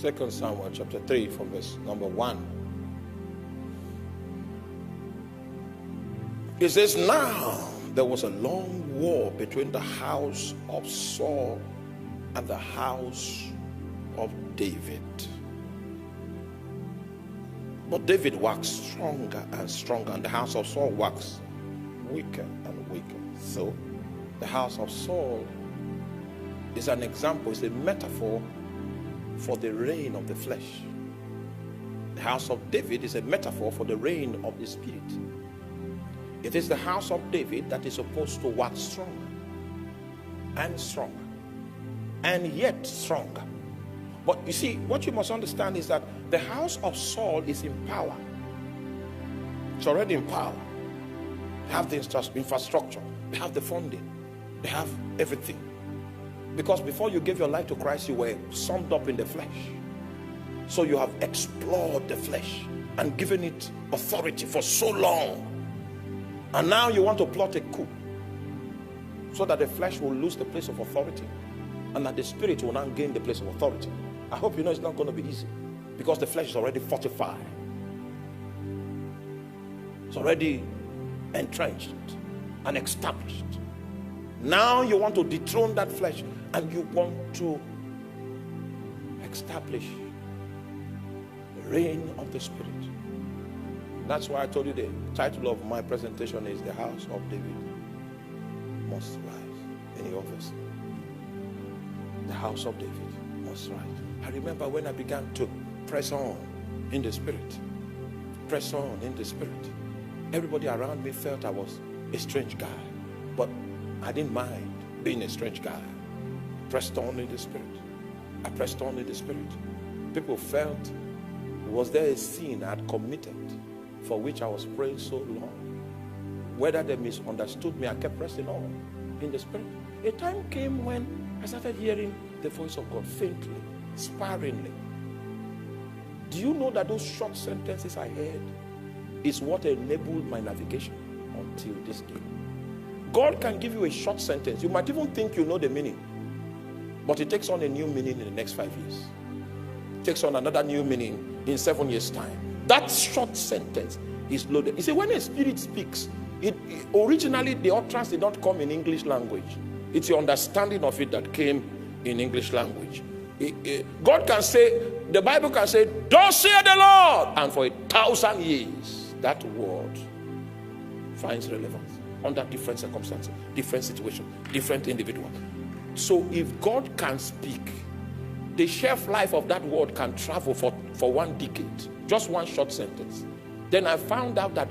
2 Samuel chapter 3 from verse number 1. It says, now there was a long war between the house of Saul and the house of David. But David waxed stronger and stronger, and the house of Saul waxed weaker and weaker. So the house of Saul is an example, it's a metaphor for the reign of the flesh. The house of David is a metaphor for the reign of the spirit. It is the house of David that is supposed to wax stronger and stronger and yet stronger. But you see, what you must understand is that the house of Saul is in power. It's already in power. They have the infrastructure, they have the funding, they have everything. Because before you gave your life to Christ, you were summed up in the flesh. So you have explored the flesh and given it authority for so long. And now you want to plot a coup so that the flesh will lose the place of authority and that the spirit will now gain the place of authority. I hope you know it's not going to be easy, because the flesh is already fortified. It's already entrenched and established. Now you want to dethrone that flesh and you want to establish the reign of the spirit. That's why I told you the title of my presentation is The House of David Must Rise. Any office. The house of David must rise. I remember when I began to press on in the spirit. Press on in the spirit. Everybody around me felt I was a strange guy. But I didn't mind being a strange guy. Pressed on in the spirit. I pressed on in the spirit. People felt, was there a sin I had committed for which I was praying so long? Whether they misunderstood me, I kept pressing on in the spirit. A time came when I started hearing the voice of God faintly, sparingly. Do you know that those short sentences I heard is what enabled my navigation until this day? God can give you a short sentence. You might even think you know the meaning, but it takes on a new meaning in the next 5 years. It takes on another new meaning in 7 years' time. That short sentence is loaded. You see, when a spirit speaks, originally the utterance did not come in English language. It's your understanding of it that came in English language. God can say, the Bible can say, thus saith the Lord, and for 1,000 years that word finds relevance under different circumstances, different situations, different individuals. So if God can speak, the shelf life of that word can travel for 1 decade. Just one short sentence. Then I found out that